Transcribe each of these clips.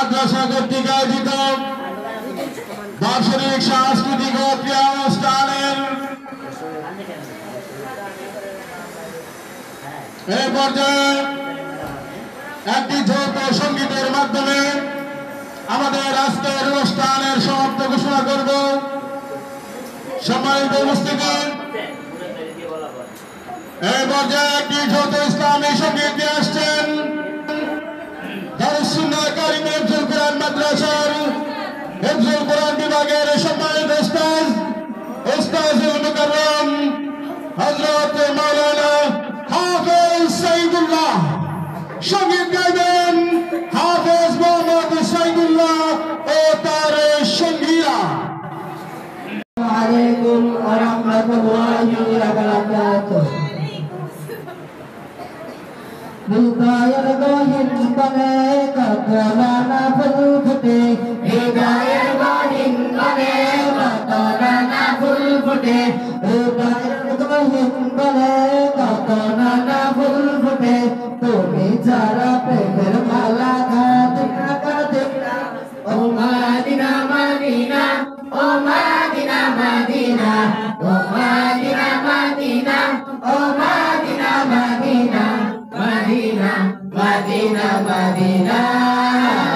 মাদ্রাসা কর্তৃক আয়োজিত বার্ষিক সাংস্কৃতিক ও ক্রীড়া অনুষ্ঠানের এই পর্যায়ে একটি যৌথ সঙ্গীতের মাধ্যমে আমাদের আজকের অনুষ্ঠানের সমাপ্ত ঘোষণা করব। সম্মানিত উপস্থিতি, এই পর্যায়ে একটি যৌথ ইসলামী সঙ্গীত নিয়ে আসছেন দারুস সুন্নাহ কারিম হিফজুল কোরআন মাদ্রাসার হিফজুল কোরআন বিভাগের সম্মানিত উস্তাজুল মুকাররম হযরত মাওলানা হাফেজ সাইদুল্লাহ। সঙ্গীত গাইবেন হাফেজ মোহাম্মদ সাইদুল্লাহ ও তার সঙ্গীরা। আসসালামু আলাইকুম ওয়া রাহমাতুল্লাহি ওয়া বারাকাতুহু। হৃদয়ের গহীন বনে কত নানা ফুল ফুটে, হৃদয়ের গহীন বনে কত নানা ফুল ফুটে, হৃদয়ের গহীন বনে কত নানা ফুল ফুটে। তুমি যারা প্রেমের মালা গাঁথিনা গাঁথিনা, ও মাদিনা মাদিনা, ও মাদিনা মাদিনা, ও মাদিনা মাদিনা, ও মাদিনা মাদিনা, মাদিনা মাদিনা মাদিনা।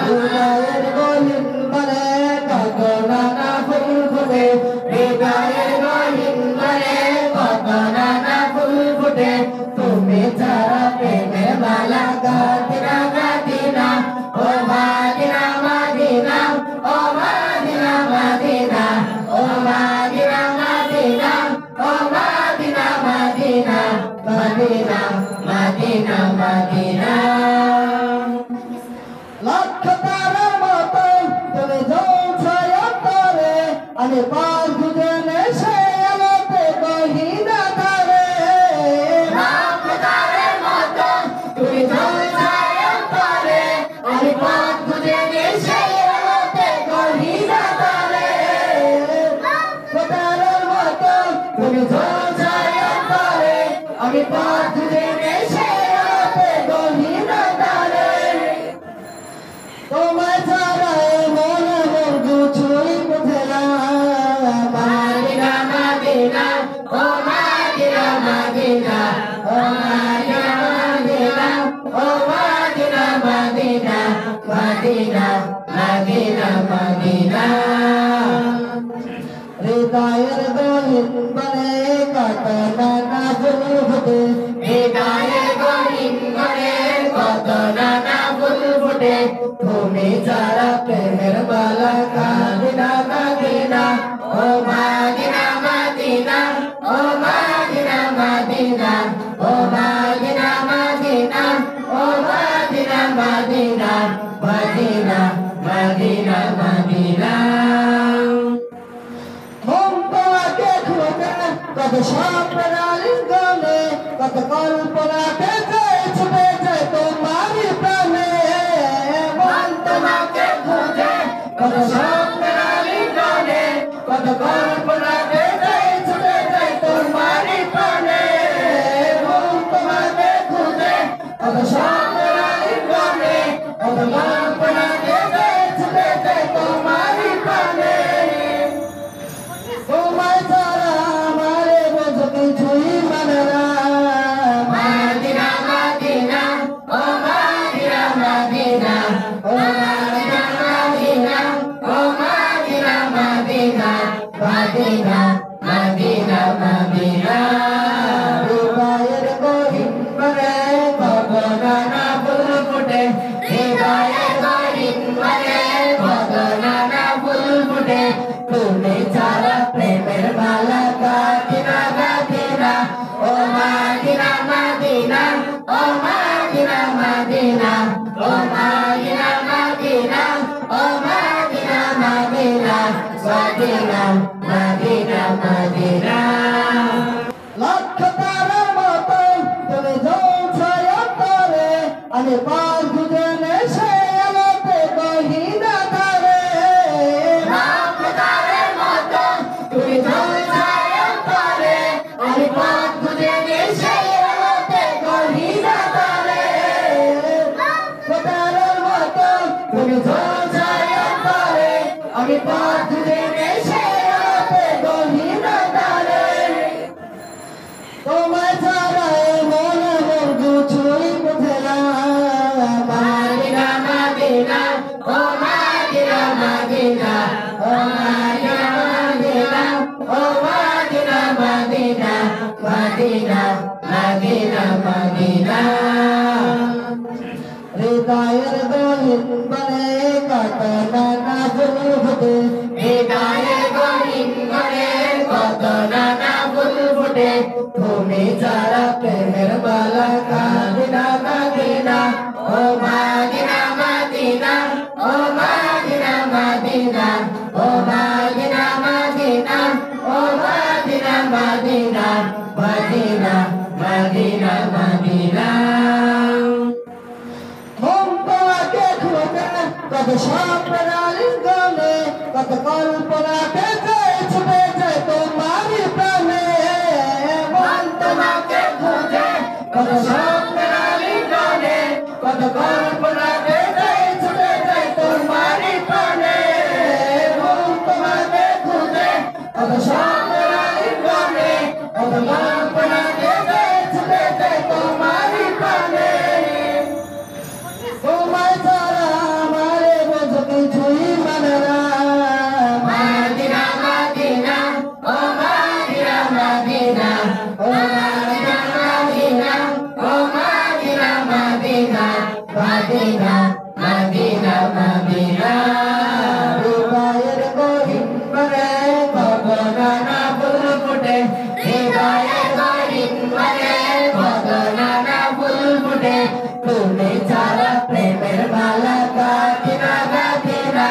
হৃদয়ের গহীন বনে কত নানা ফুল ফুটে, হৃদয়ের গহীন বনে কত নানা ফুল ফুটে। তুমি যারা প্রেমের মালা গাঁথিনা গাঁথিনা, ও মাদিনা মাদিনা, ও মাদিনা মাদিনা, ও মাদিনা মাদিনা, ও মাদিনা মাদিনা, মাদিনা মাদিনা মাদিনা। লক্ষ তারার মতো তুমি জ্বলছো অন্তরে, আমি পাল খুঁজে নেশে আলোতে গহীনা ধারে। লক্ষ তারার মতো তুমি জ্বলছো অন্তরে, আমি পাল খুঁজে নেশে আলোতে গহীনা ধারে। লক্ষ তারার মতো তুমি জ্বলছো অন্তরে, আমি পাল খুঁজে নেশে আলোতে গহীনা ধারে। তোমায় ছাড়া মনে মোর কিছুই বোঝে না। মাদিনা মাদিনা, ও মাদিনা মাদিনা, ও মাদিনা মাদিনা, ও মাদিনা মাদিনা, মাদিনা মাদিনা মাদিনা। হৃদয়ের গহীন বনে কত নানা ফুল ফুটে, হৃদয়ের গহীন বনে কত নানা ফুল ফুটে। তুমি যারা প্রেমের মালা গাঁথিনা গাঁথিনা, ও মাদিনা মাদিনা, ও মাদিনা মাদিনা, ও মাদিনা মাদিনা, ও মাদিনা মাদিনা, মাদিনা মাদিনা মাদিনা। মন তোমাকে খুঁজে কত স্বপ্নের আলিঙ্গনে, কত কল্পনা পেতে ছুটে যায় তোমারই প্রাণে। মন তোমাকে খুঁজে কত স্বপ্নের আলিঙ্গনে, কত কল্পনা পেতে ছুটে যায় তোমারই প্রাণে। মন তোমাকে খুঁজে কত স্বপ্নের আলিঙ্গনে, কত কল্পনা পেতে ছুটে যায় তোমারই প্রাণে। তোমায় ছাড়া আমারে বোঝ কিছুই মানে না। মাদিনা মাদিনা, ও মাদিনা মাদিনা, ও মাদিনা মাদিনা, ও মাদিনা মাদিনা, আমি পথ জেনে সে রাতে গহীন তারে তোমায় ছাড়া এই মনে মন কিছুই বোঝে না মাদিনা মাদিনা ও মাদিনা মাদিনা ও মাদিনা মাদিনা ও মাদিনা মাদিনা মাদিনা মাদিনা মাদিনা হৃদয়ের গহীন বনে কত নানা ফুল ফুটে হৃদয়ের গহীন বনে কত নানা ফুল ফুটে তুমি যারা প্রেমের বালা কাদিনা মাদিনা ও মাদিনা মাদিনা ও মাদিনা মাদিনা ও মাদিনা মাদিনা ও মাদিনা মাদিনা মাদিনা মাদিনা মাদিনা কত স্বপ্নের আলিঙ্গনে কত কল্পনা পেতে ছুটে যায় তোমারই প্রাণে মন তোমাকে খুঁজে কত স্বপ্নের আলিঙ্গনে কত কল্পনা পেতে ছুটে যায় তোমারই প্রাণে মন তোমাকে খুঁজে কত স্বপ্নের আলিঙ্গনে কত কল্পনা পেতে ছুটে যায় তোমারই প্রাণে তোমায় ছাড়া কিছুই মানে না মাদিনা মাদিনা ও মাদিনা মাদিনা ও মাদিনা মাদিনা ও মাদিনা মাদিনা মাদিনা মাদিনা মাদিনা হৃদয়ের গহীন বনে কত নানা ফুল ফুটে হৃদয়ের গহীন বনে কত নানা ফুল ফুটে তুমি ছাড়া প্রেমের মালা কাদিনা কাদিনা